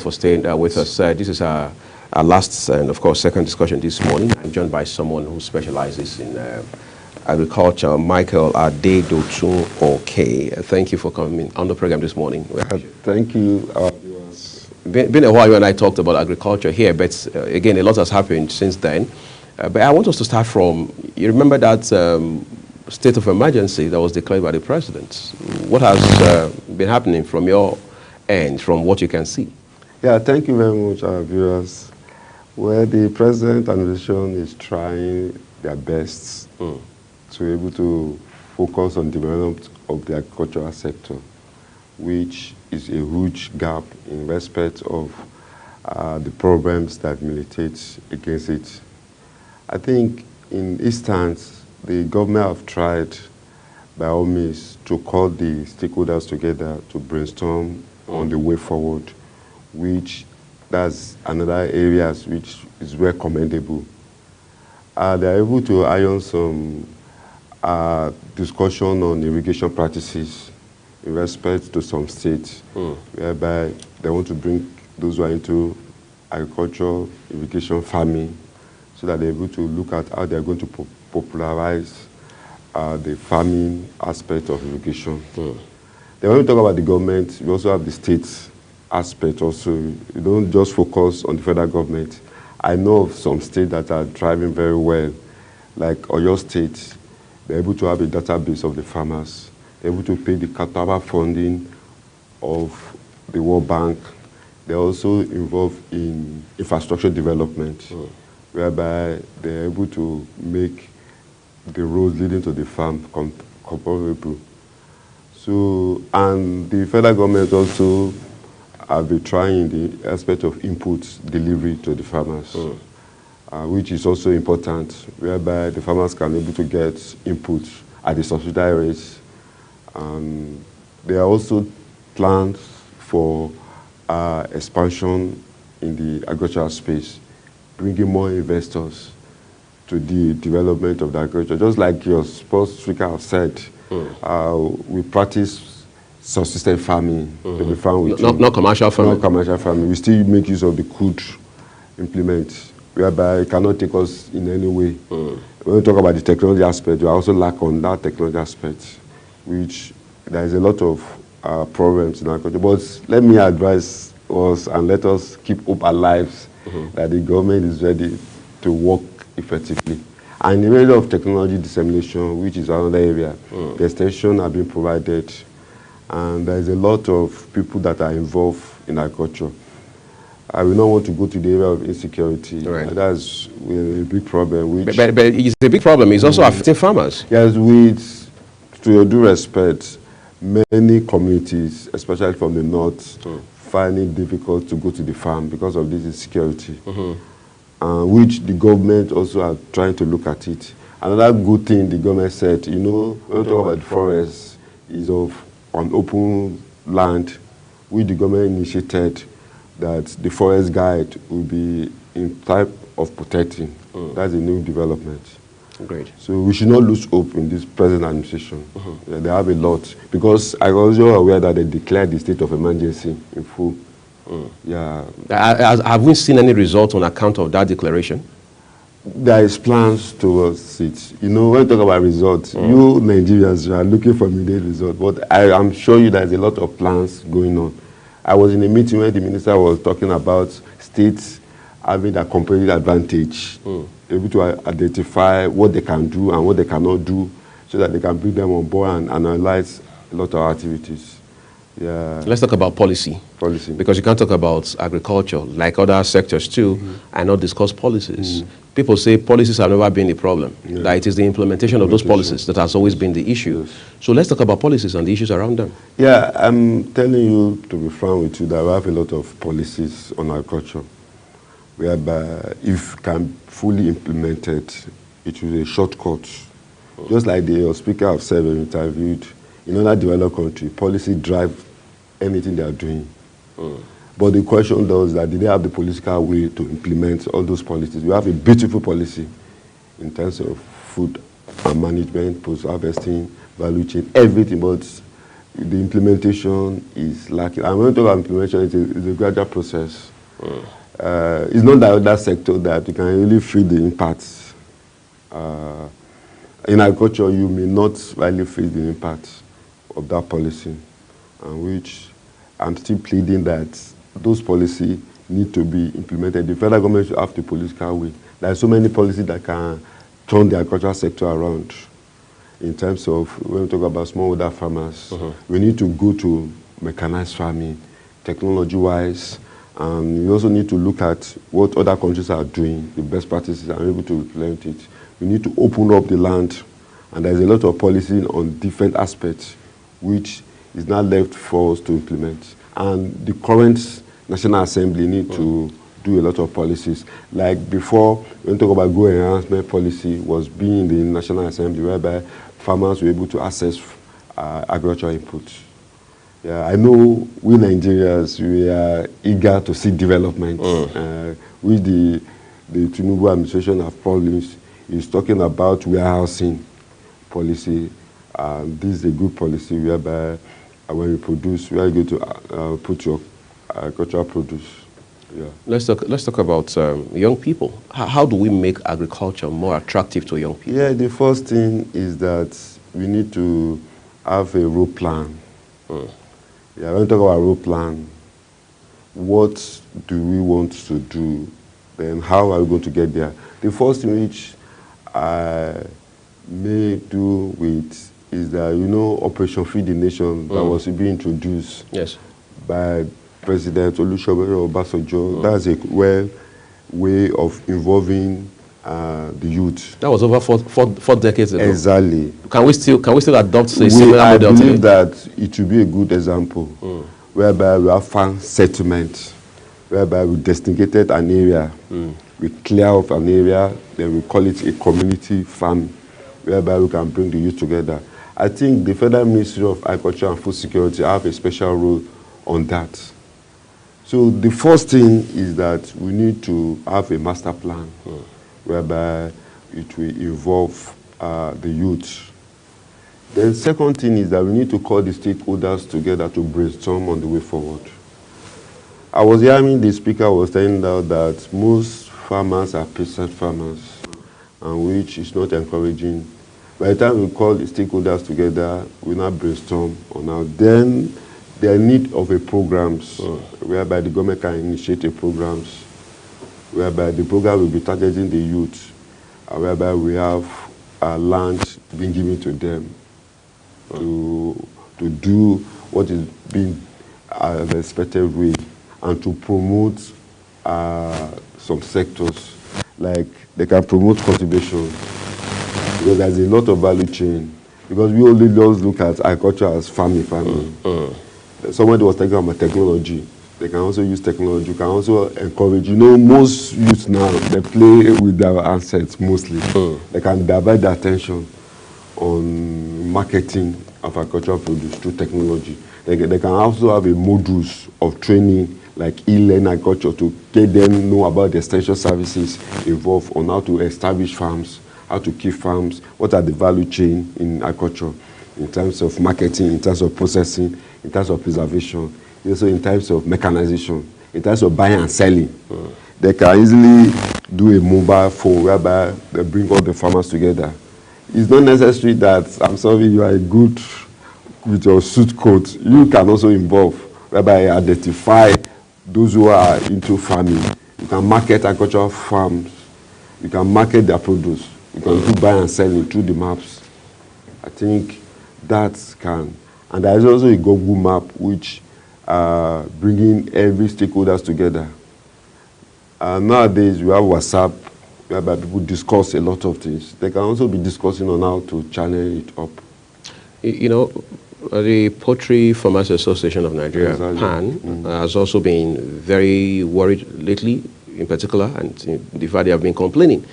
for staying with us. This is our last and, of course, second discussion this morning. I'm joined by someone who specializes in agriculture, Michael Adedotun Oke. Thank you for coming on the program this morning. Thank you. Been a while you and I talked about agriculture here, but again, a lot has happened since then. But I want us to start from, you remember that state of emergency that was declared by the president. What has been happening from your end, from what you can see? Yeah, thank you very much, our viewers. Well, the president and the nation is trying their best to be able to focus on development of the agricultural sector, which is a huge gap in respect of the problems that militate against it. I think in instance, the government have tried by all means to call the stakeholders together to brainstorm on the way forward, which that's another areas which is very commendable. They are able to iron some discussion on irrigation practices in respect to some states, whereby they want to bring those who are into agriculture, irrigation, farming, so that they're able to look at how they're going to popularize the farming aspect of irrigation. Then when we talk about the government, we also have the state aspect also. You don't just focus on the federal government. I know of some states that are thriving very well, like Oyo State. They're able to have a database of the farmers. They're able to pay the capital funding of the World Bank. They're also involved in infrastructure development, whereby they're able to make the roads leading to the farm comparable. So, and the federal government also have been trying the aspect of input delivery to the farmers, which is also important, whereby the farmers can be able to get input at the subsidized rates. There are also plans for expansion in the agricultural space, bringing more investors to the development of the agriculture. Just like your sports speaker have said, we practice subsistence farming. To be farmed with not commercial farming. Not commercial farming. We still make use of the crude implements, whereby it cannot take us in any way. When we talk about the technology aspect, we also lack on that technology aspect, which there is a lot of problems in agriculture. But let me advise us and let us keep hope alive that the government is ready to work effectively. And in the area of technology dissemination, which is another area, the extension have been provided, and there is a lot of people that are involved in agriculture. I will not want to go to the area of insecurity. Right. That's a big problem. Which But it's a big problem. It's also affecting farmers. Yes, with, to your due respect, many communities, especially from the north, find it difficult to go to the farm because of this insecurity, which the government also are trying to look at it. Another good thing the government said, you know, when we talk about the forest, is of on open land, which the government initiated that the forest guide will be in type of protecting. That's a new development. Great. So we should not lose hope in this present administration. Yeah, they have a lot. Because I was also aware that they declared the state of emergency in full. Yeah. Have we seen any results on account of that declaration? There is plans towards it. You know, when we talk about results, you Nigerians are looking for immediate results. But I am sure you there's a lot of plans going on. I was in a meeting where the minister was talking about states having a competitive advantage, able to identify what they can do and what they cannot do, so that they can bring them on board and analyze a lot of activities. Yeah. Let's talk about policy. Policy. Because you can't talk about agriculture, like other sectors too, and not discuss policies. People say policies have never been a problem. That it is the implementation of those policies that has always been the issue. Yes. So let's talk about policies and the issues around them. Yeah, I'm telling you, to be frank with you, that we have a lot of policies on agriculture, whereby if can fully implemented, it will be a shortcut. Just like the speaker have said when interviewed, in other developed countries, policy drive anything they are doing. But the question though is that do they have the political will to implement all those policies? We have a beautiful policy in terms of food and management, post-harvesting, value chain, everything, but the implementation is lacking. And when we talk about implementation, it's a gradual process. It's not that other sector that you can really feel the impact. In agriculture, you may not really feel the impact of that policy, and which I'm still pleading that those policies need to be implemented. The federal government should have the political will. There are so many policies that can turn the agricultural sector around. In terms of, when we talk about smallholder farmers, we need to go to mechanized farming, technology-wise, and we also need to look at what other countries are doing, the best practices, and able to implement it. We need to open up the land, and there's a lot of policy on different aspects, which is not left for us to implement. And the current National Assembly need to do a lot of policies. Like before, when we talk about growth enhancement policy was being in the National Assembly, whereby farmers were able to access agricultural inputs. Yeah, I know we Nigerians, we are eager to see development. With the Tinubu administration have problems, is talking about warehousing policy. This is a good policy whereby when you produce, we are going to put your agricultural produce. Yeah. Let's talk about young people. How do we make agriculture more attractive to young people? Yeah, the first thing is that we need to have a road plan. Yeah, when we talk about road plan, what do we want to do? Then how are we going to get there? The first thing which I may do with is that, you know, Operation Feed the Nation that was being introduced by President Olusegun Obasanjo. That's a way of involving the youth. That was over four decades ago. Exactly. Can we still adopt a similar model today? I believe that it will be a good example, whereby we have farm settlement, whereby we designated an area, we clear off an area, then we call it a community farm, whereby we can bring the youth together. I think the Federal Ministry of Agriculture and Food Security have a special role on that. So the first thing is that we need to have a master plan, whereby it will involve the youth. The second thing is that we need to call the stakeholders together to brainstorm on the way forward. I was hearing the speaker was saying that most farmers are peasant farmers, and which is not encouraging. By the time we call the stakeholders together, we now brainstorm on how. Then there are need of a programs whereby the government can initiate a programs, whereby the program will be targeting the youth, whereby we have land being given to them to do what is being the expected way, and to promote some sectors, like they can promote cultivation, because there's a lot of value chain. Because we only just look at agriculture as farming. Somebody was talking about technology. They can also use technology. You can also encourage. You know, most youth now, they play with their assets mostly. They can divert their attention on marketing of agricultural produce through technology. They can also have a modules of training, like e-learn agriculture, to get them know about the extension services involved on how to establish farms, how to keep farms, what are the value chain in agriculture, in terms of marketing, in terms of processing, in terms of preservation, also in terms of mechanization, in terms of buying and selling. They can easily do a mobile phone whereby they bring all the farmers together. It's not necessary that, I'm sorry, you are good with your suit coat. You can also involve, whereby identify those who are into farming. You can market agricultural farms. You can market their produce. You can do buy and selling through the maps. I think that can. And there is also a Google map which bringing every stakeholders together. Nowadays we have WhatsApp, whereby people discuss a lot of things. They can also be discussing on how to channel it up. You know, the Poultry Farmers Association of Nigeria, PAN, has also been very worried lately, in particular, and in fact they have been complaining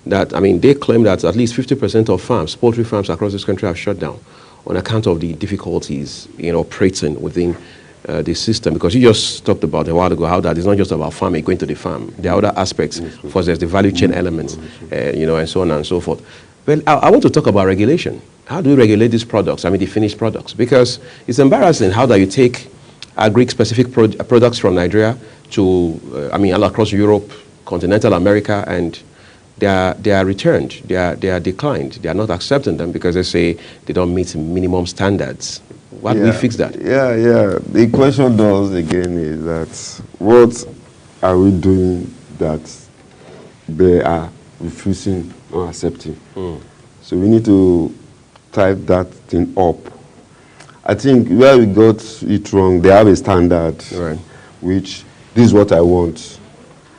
that, I mean, they claim that at least 50% of farms, poultry farms across this country, have shut down on account of the difficulties in operating within the system. Because you just talked about a while ago how that is not just about farming, going to the farm. There are other aspects. First, there's the value chain elements, you know, and so on and so forth. Well, I want to talk about regulation. How do we regulate these products, I mean the finished products? Because it's embarrassing how that you take agri-specific products from Nigeria to, I mean, all across Europe, continental America, and they are returned, they are declined, they are not accepting them because they say they don't meet minimum standards. Why do we fix that? Yeah. The question does again is that what are we doing that they are refusing or accepting? So we need to type that thing up. I think where we got it wrong, they have a standard, Right. which this is what I want,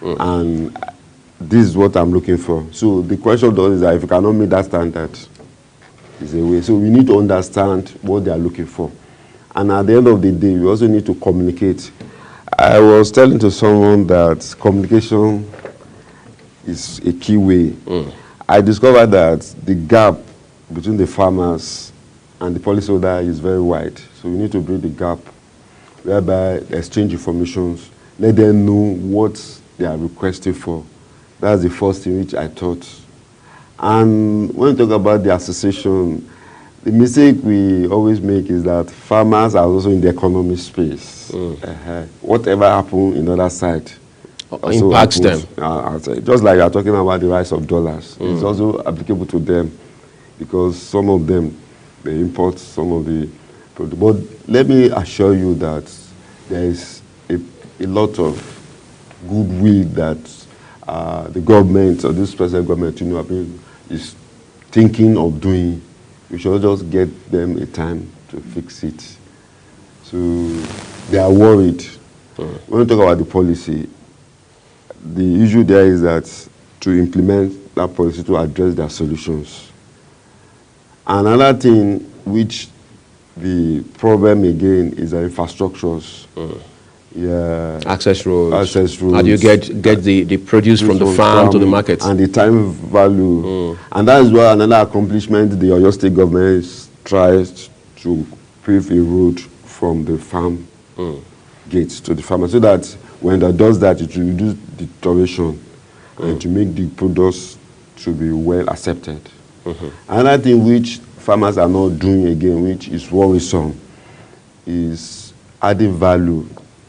and this is what I'm looking for. So the question does is that if you cannot meet that standard, it's a way. So we need to understand what they are looking for. And at the end of the day, we also need to communicate. I was telling to someone that communication is a key way. I discovered that the gap between the farmers and the policyholder is very wide. So we need to bridge the gap whereby they exchange information, let them know what they are requesting for. That's the first thing which I thought. And when we talk about the association, the mistake we always make is that farmers are also in the economic space. Whatever happens in the other side also impacts them. Just like you are talking about the rise of dollars, it's also applicable to them because some of them, they import some of the product. But let me assure you that there is a lot of goodwill that the government or this present government, is thinking of doing. We should just get them a time to fix it. So they are worried. When we talk about the policy, the issue there is that to implement that policy to address their solutions. Another thing which the problem again is the infrastructures. Access roads. Access roads. How do you get the produce from the farm to the market? And the time value. And that is why another accomplishment the Oyo State government tries to pave a road from the farm gates to the farmer, so that when that does that, it will reduce the duration and to make the products to be well accepted. Another thing which farmers are not doing again, which is worrisome, is adding value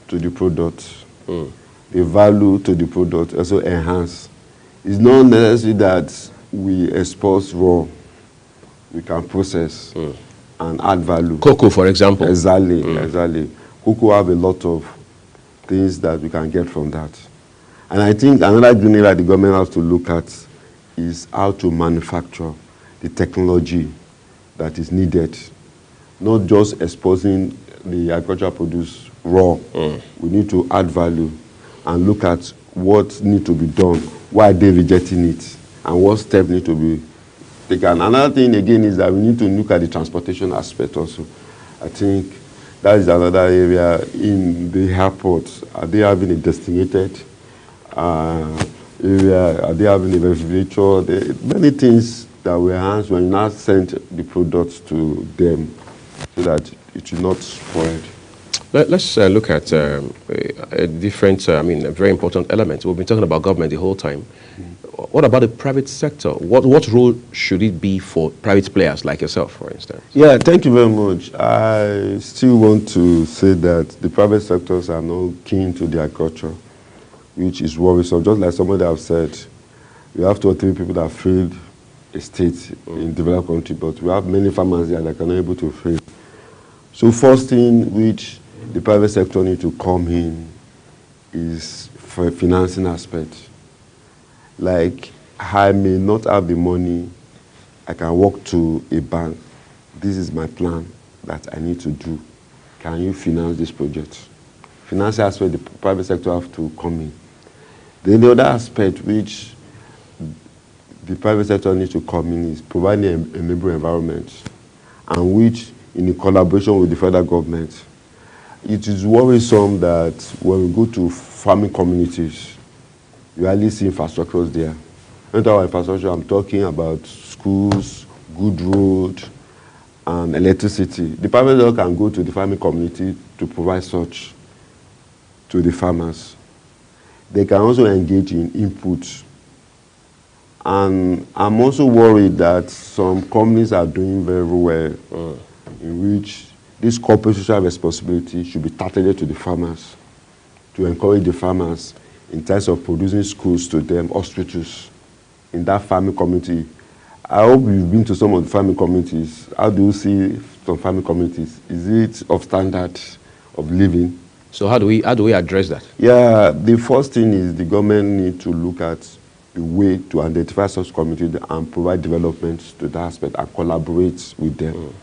to the product. The value to the product also enhance. It's not necessary that we expose raw. We can process and add value. Cocoa, for example. Exactly. Cocoa have a lot of things that we can get from that. And I think another green area the government has to look at is how to manufacture the technology that is needed. Not just exposing the agricultural produce raw. We need to add value and look at what needs to be done, why are they rejecting it, and what steps need to be taken. Another thing again is that we need to look at the transportation aspect also. I think that is another area in the airport. Are they having a designated area? Are they having a refrigerator? Many things that will enhance when you now send the products to them so that it will not spoil. Let's look at a different, a very important element. We've been talking about government the whole time. What about the private sector? What role should it be for private players like yourself, for instance? Yeah, thank you very much. I still want to say that the private sectors are not keen to the agriculture, which is worrisome. Just like somebody have said, we have 2 or 3 people that failed a state in developed country, but we have many farmers there that are not able to fail. So first thing which the private sector need to come in is for a financing aspect. Like, I may not have the money, I can walk to a bank. This is my plan that I need to do. Can you finance this project? Financial aspect, the private sector have to come in. Then the other aspect which the private sector needs to come in is providing a enabling environment, and which, in collaboration with the federal government, it is worrisome that when we go to farming communities, you hardly see infrastructures there. When I talk about infrastructure, I'm talking about schools, good road, and electricity. The private sector can go to the farming community to provide such to the farmers. They can also engage in input And I'm also worried that some companies are doing very well, in which this corporate social responsibility should be targeted to the farmers, to encourage the farmers in terms of producing schools to them, hospitals, in that farming community. I hope you've been to some of the farming communities. How do you see some farming communities? Is it of standard of living? So how do we address that? Yeah, the first thing is the government need to look at the way to identify such communities and provide development to that aspect and collaborate with them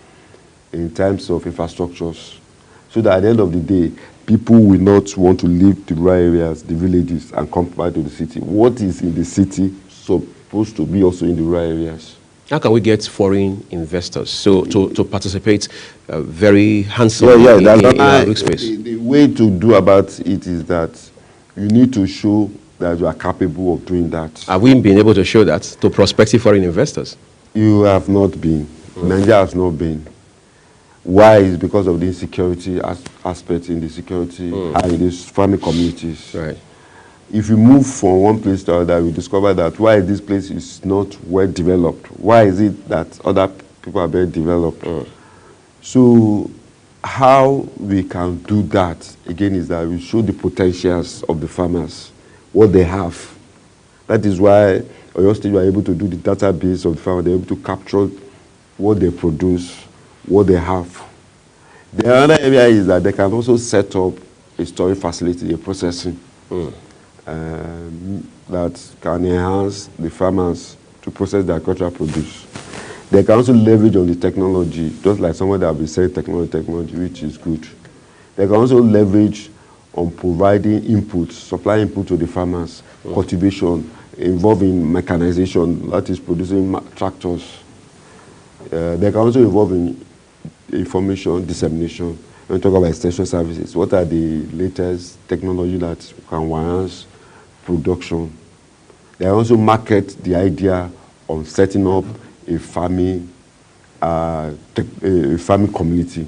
in terms of infrastructures, so that at the end of the day, people will not want to leave the rural areas, the villages, and come back to the city. What is in the city supposed to be also in the rural areas? How can we get foreign investors to participate very handsomely in our risk space? The way to do about it is that you need to show that you are capable of doing that. Have we been able to show that to prospective foreign investors? You have not been. Nigeria has not been. Why? Is because of the insecurity aspect in the security and in these farming communities. Right. If you move from one place to another, we discover that why this place is not well developed. Why is it that other people are very developed? So how we can do that, again, is that we show the potentials of the farmers, what they have. That is why Oyo State, you are able to do the database of the farmer. They're able to capture what they produce, what they have. The other area is that they can also set up a storage facility, a processing, that can enhance the farmers to process their agricultural produce. They can also leverage on the technology, just like someone that have been selling technology, which is good. They can also leverage on providing inputs, supply input to the farmers, cultivation, involving mechanization, that is producing tractors. They can also involve in information dissemination. When we talk about extension services, what are the latest technology that can enhance production? They also market the idea on setting up a farming community,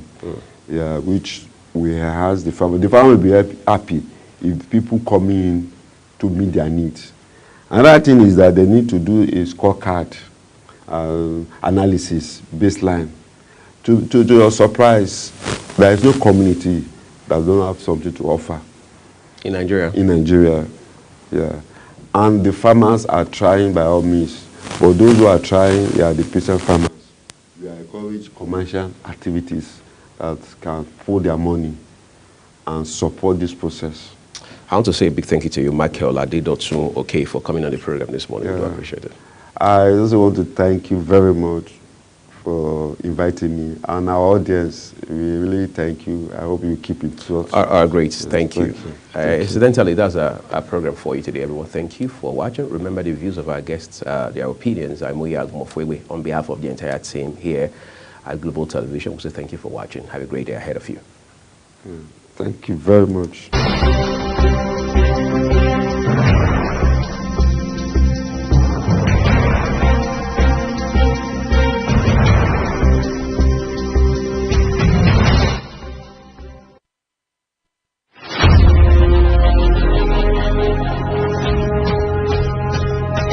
which will enhance the farmer. The farmer will be happy if people come in to meet their needs. Another thing is that they need to do a scorecard analysis, baseline. To your surprise, there is no community that don't have something to offer. In Nigeria? In Nigeria, yeah. And the farmers are trying by all means. But those who are trying, they are the peasant farmers. We encourage commercial activities that can pour their money and support this process. I want to say a big thank you to you, Michael Adedotun, for coming on the program this morning. I do appreciate it. I also want to thank you very much for inviting me. And our audience, we really thank you. I hope you keep it short. Great, thank you. Incidentally, that's our program for you today, everyone. Thank you for watching. Remember, the views of our guests, their opinions. I'm Muya Agumofwewe. On behalf of the entire team here at Global Television, we say thank you for watching. Have a great day ahead of you. Thank you very much.